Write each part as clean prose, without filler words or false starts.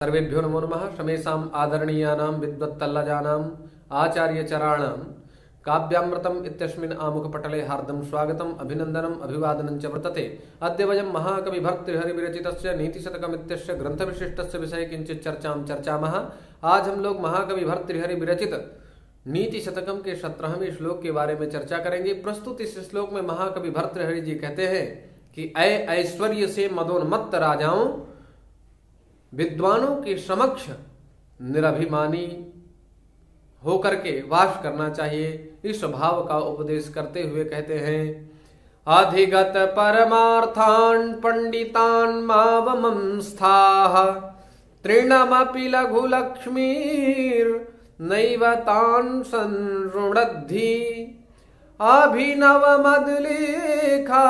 सर्वेभ्यो नमो नमः। शमेषाम् आदरणीयानां विद्वत्तल्लजानाम् आचार्यचराणां काव्यामृतम् इत्यस्मिन् आमुखपटले हार्दं स्वागतम् अभिनन्दनम् अभिवादनं च वर्तते। अद्य वयं महाकवि भर्तृहरिविरचितस्य नीतिशतकमित्यस्य ग्रंथविशिष्टस्य विषये किंचित चर्चां चर्चामः। आज हम लोग महाकवि भर्तृहरि विरचित नीति शतकम के 17वें श्लोक के बारे में चर्चा करेंगे। प्रस्तुत इस श्लोक में महाकवि भर्तृहरि जी कहते हैं कि ऐश्वर्य से मदोन्मत्त राजाओं, विद्वानों के समक्ष निरभिमानी होकर के वास करना चाहिए। इस भाव का उपदेश करते हुए कहते हैं, अधिगत परमार्थान् पंडितान् मावमंस्थाः तृणमपि लघु लक्ष्मीर् नैव तान् संऋणद्धि अभिनव मदलेखा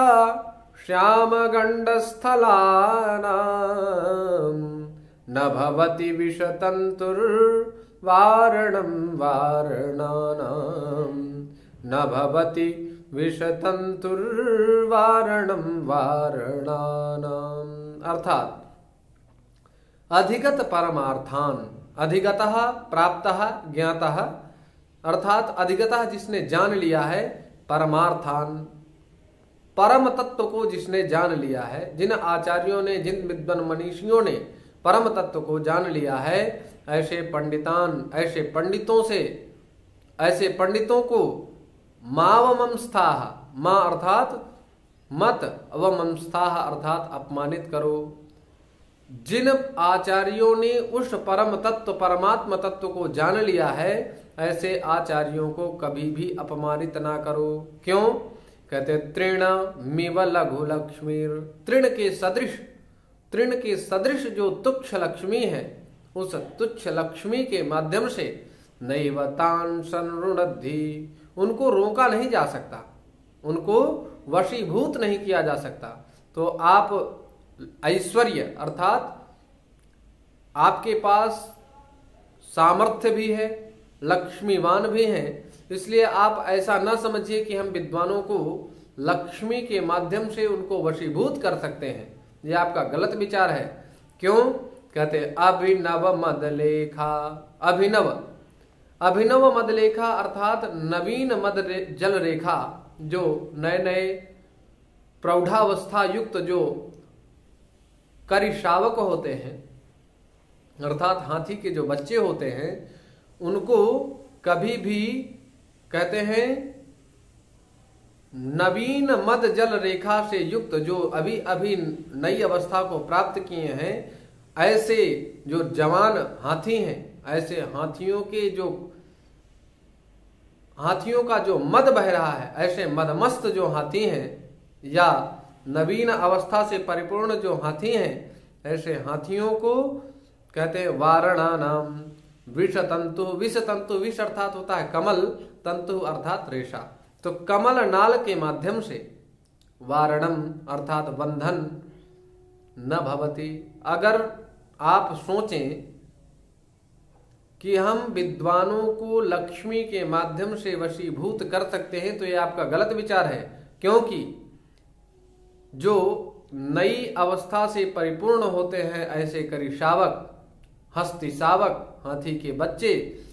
श्याम गण्डस्थलानाम् न भवति विषतन्तुर्वारणं वारणानाम् न भवति विषतन्तुर्वारणं वारणानाम्। अर्थात अधिगत परमार्थान, अधिगतः प्राप्तः ज्ञातः, अर्थात अधिगतः जिसने जान लिया है, परमार्थान परम तत्व को जिसने जान लिया है, जिन आचार्यों ने, जिन विद्वान मनीषियों ने परम तत्व को जान लिया है, ऐसे पंडितान, ऐसे पंडितों से, ऐसे पंडितों को मावमंस्थाः, मां अर्थात मत, अवमंस्थाः अर्थात अपमानित करो। जिन आचार्यों ने उस परम तत्व, परमात्म तत्व को जान लिया है, ऐसे आचार्यों को कभी भी अपमानित ना करो। क्यों? कहते तृण मिव लघु लक्ष्मीर, तृण के सदृश जो तुच्छ लक्ष्मी है, उस तुच्छ लक्ष्मी के माध्यम से नैव तान् संऋणद्धि, उनको रोका नहीं जा सकता, उनको वशीभूत नहीं किया जा सकता। तो आप ऐश्वर्य अर्थात आपके पास सामर्थ्य भी है, लक्ष्मीवान भी हैं, इसलिए आप ऐसा न समझिए कि हम विद्वानों को लक्ष्मी के माध्यम से उनको वशीभूत कर सकते हैं। यह आपका गलत विचार है। क्यों? कहते अभिनव मदलेखा, अभिनव, अभिनव मदलेखा अर्थात नवीन मद जल रेखा, जो नए नए प्रौढ़ावस्था युक्त जो करिशावक होते हैं, अर्थात हाथी के जो बच्चे होते हैं, उनको कभी भी कहते हैं नवीन मद जल रेखा से युक्त, जो अभी अभी नई अवस्था को प्राप्त किए हैं, ऐसे जो जवान हाथी हैं, ऐसे हाथियों का जो मद बह रहा है, ऐसे मदमस्त जो हाथी हैं, या नवीन अवस्था से परिपूर्ण जो हाथी हैं, ऐसे हाथियों को कहते हैं वारणानाम। विष तंतु, विष तंतु, विष अर्थात होता है कमल, तंतु अर्थात रेशा, तो कमल नाल के माध्यम से, वारणम अर्थात बंधन, न भवति। अगर आप सोचें कि हम विद्वानों को लक्ष्मी के माध्यम से वशीभूत कर सकते हैं, तो यह आपका गलत विचार है। क्योंकि जो नई अवस्था से परिपूर्ण होते हैं, ऐसे करिशावक, हस्ती शावक, हाथी के बच्चे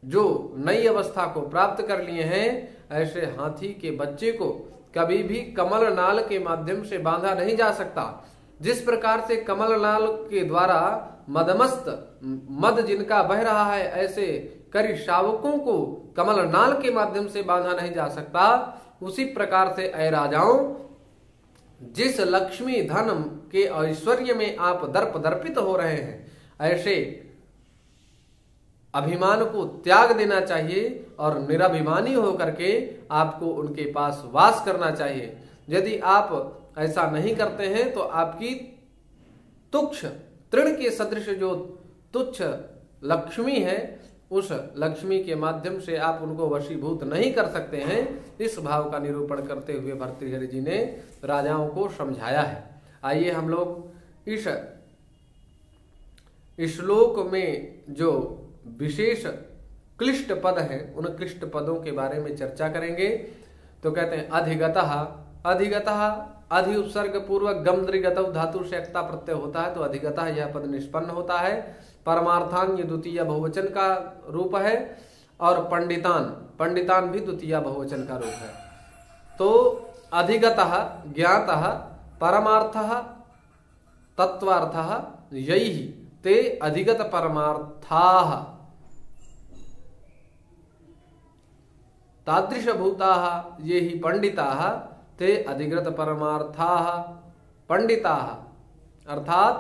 जो नई अवस्था को प्राप्त कर लिए हैं, ऐसे हाथी के बच्चे को कभी भी कमल नाल के माध्यम से बांधा नहीं जा सकता। जिस प्रकार से कमल नाल के द्वारा मदमस्त, मद जिनका बह रहा है, ऐसे करिशावकों को कमल नाल के माध्यम से बांधा नहीं जा सकता, उसी प्रकार से ऐ राजाओं, जिस लक्ष्मी धन के ऐश्वर्य में आप दर्पित हो रहे हैं, ऐसे अभिमान को त्याग देना चाहिए और निराभिमानी होकर के आपको उनके पास वास करना चाहिए। यदि आप ऐसा नहीं करते हैं तो आपकी तुच्छ, तृण के सदृश जो तुच्छ लक्ष्मी है, उस लक्ष्मी के माध्यम से आप उनको वशीभूत नहीं कर सकते हैं। इस भाव का निरूपण करते हुए भर्तृहरि जी ने राजाओं को समझाया है। आइए हम लोग इस श्लोक में जो विशेष क्लिष्ट पद हैं, उन क्लिष्ट पदों के बारे में चर्चा करेंगे। तो कहते हैं अधिगतः, अधिगतः अधि उपसर्ग पूर्वक गम दृगतौ धातु से अक्ता प्रत्यय होता है तो अधिगतः यह पद निष्पन्न होता है। परमार्थान ये द्वितीय बहुवचन का रूप है और पंडितान, पंडितान भी द्वितीय बहुवचन का रूप है। तो अधिगतः ज्ञातः परमार्थः तत्वार्थः यैहि ते अधिगत परमार्थाः तादृशभूताः ये ही पंडिताः ते अधिगत परमार्थाः पंडिताः। अर्थात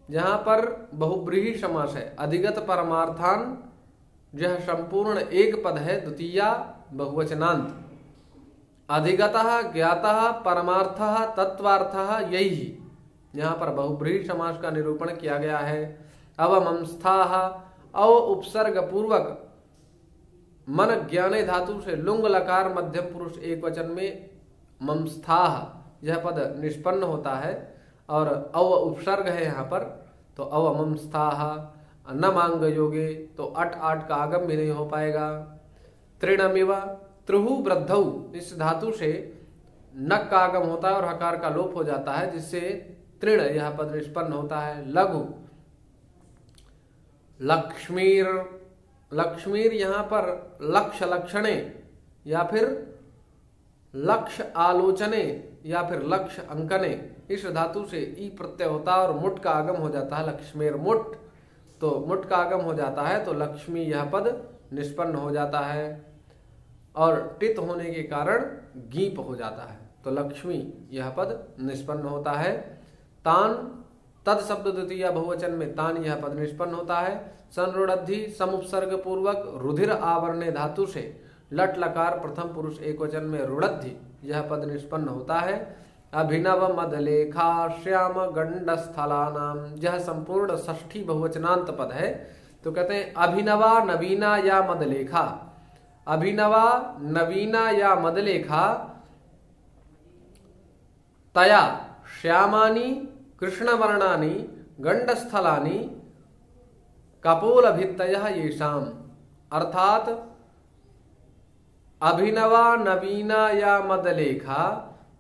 जहां पर बहुब्रीहि समास है, अधिगत परमार्थान यह संपूर्ण एक पद है, द्वितीया बहुवचनांत। अधिगतः ज्ञातः परमार्थः तत्वार्थः यही, यहाँ पर बहुब्रीहि समास का निरूपण किया गया है। अवमंस्थाः अव उपसर्ग पूर्वक मन ज्ञाने धातु से लुंग लकार मध्यम पुरुष एक वचन में ममस्थाः यह पद निष्पन्न होता है और अव उपसर्ग है यहाँ पर, तो अवमंस्थाः। न मांग योगे तो अट आट का आगम भी नहीं हो पाएगा। तृणमिव त्रुहु वृद्धौ इस धातु से नक का आगम होता है और हकार का लोप हो जाता है, जिससे तृण यह पद निष्पन्न होता है। लघु लक्ष्मीर, लक्ष्मीर यहाँ पर लक्ष्य लक्षणे या फिर लक्ष्य आलोचने या फिर लक्ष्य अंकने इस धातु से ई प्रत्यय होता है और मुट का आगम हो जाता है। लक्ष्मीर मुट, तो मुट का आगम हो जाता है तो लक्ष्मी यह पद निष्पन्न हो जाता है और टित होने के कारण गीप हो जाता है, तो लक्ष्मी यह पद निष्पन्न होता है। तान तद शब्द द्वितीय बहुवचन में तान यह पद निष्पन्न होता है। संरुद्धि समुपसर्ग पूर्वक रुधिर आवरणे धातु से लट लकार प्रथम पुरुष एक वचन में रुद्धि यह पद निष्पन्न होता है। अभिनव मदलेखा श्याम गंड स्थलानाम यह संपूर्ण षष्ठी बहुवचनांत पद है, तो कहते हैं अभिनवा नवीना या मदलेखा। अभिनवा नवीना या मदलेखा तया श्यामानि कृष्णवर्णानि गंडस्थलानि कपोलभित्तयः येषाम्। अर्थात अभिनवा नवीना या मदलेखा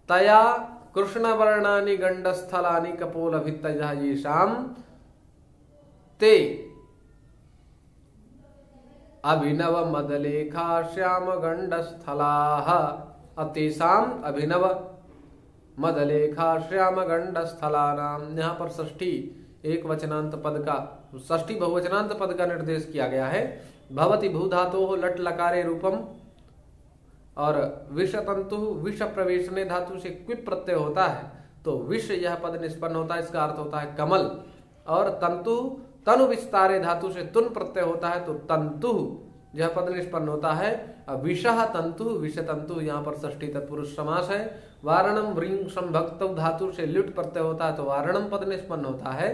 तया कृष्णवर्णानि गंडस्थलानि कपोलभित्तयः येषाम् ते अभिनव मदलेखा श्याम गंडस्थलाः अतेषाम् अभिनव मदलेखा श्याम गंडस्थलानाम। यहाँ पर षष्ठी एक वचनांत पद का, षष्ठी बहुवचनांत पद का निर्देश किया गया है। भवति भूधातोः लट लकारे रूपम और विषतंतु विष प्रवेशने धातु से क्विप प्रत्यय होता है तो विष यह पद निष्पन्न होता है, इसका अर्थ होता है कमल। और तंतु तनु विस्तारे धातु से तुन प्रत्यय होता है तो तंतु यह पद निष्पन्न होता है। विषः तंतु विष तंतु यहाँ पर षष्ठी तत्पुरुष समास है। वारणम व्रींग संभक्तौ धातु से ल्युट प्रत्यय होता है तो वारणम पद निष्पन्न होता है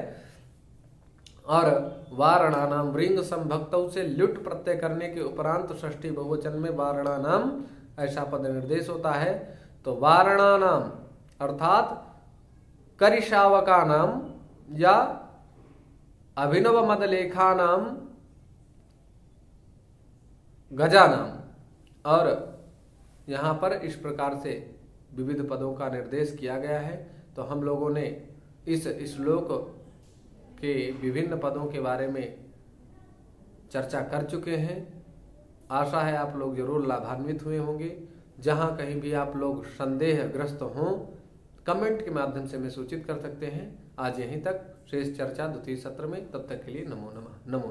और वारणानाम व्रींग संभक्तौ से ल्युट प्रत्यय करने के उपरांत षष्ठी बहुवचन में वारणानाम ऐसा पद निर्देश होता है। तो वारणानाम अर्थात करिशावका नाम या अभिनव मदलेखा नाम गजानाम। और यहाँ पर इस प्रकार से विविध पदों का निर्देश किया गया है। तो हम लोगों ने इस श्लोक के विभिन्न पदों के बारे में चर्चा कर चुके हैं। आशा है आप लोग जरूर लाभान्वित हुए होंगे। जहाँ कहीं भी आप लोग संदेहग्रस्त हों कमेंट के माध्यम से हमें सूचित कर सकते हैं। आज यहीं तक, शेष चर्चा द्वितीय सत्र में। तब तक के लिए नमो नमः। नमो।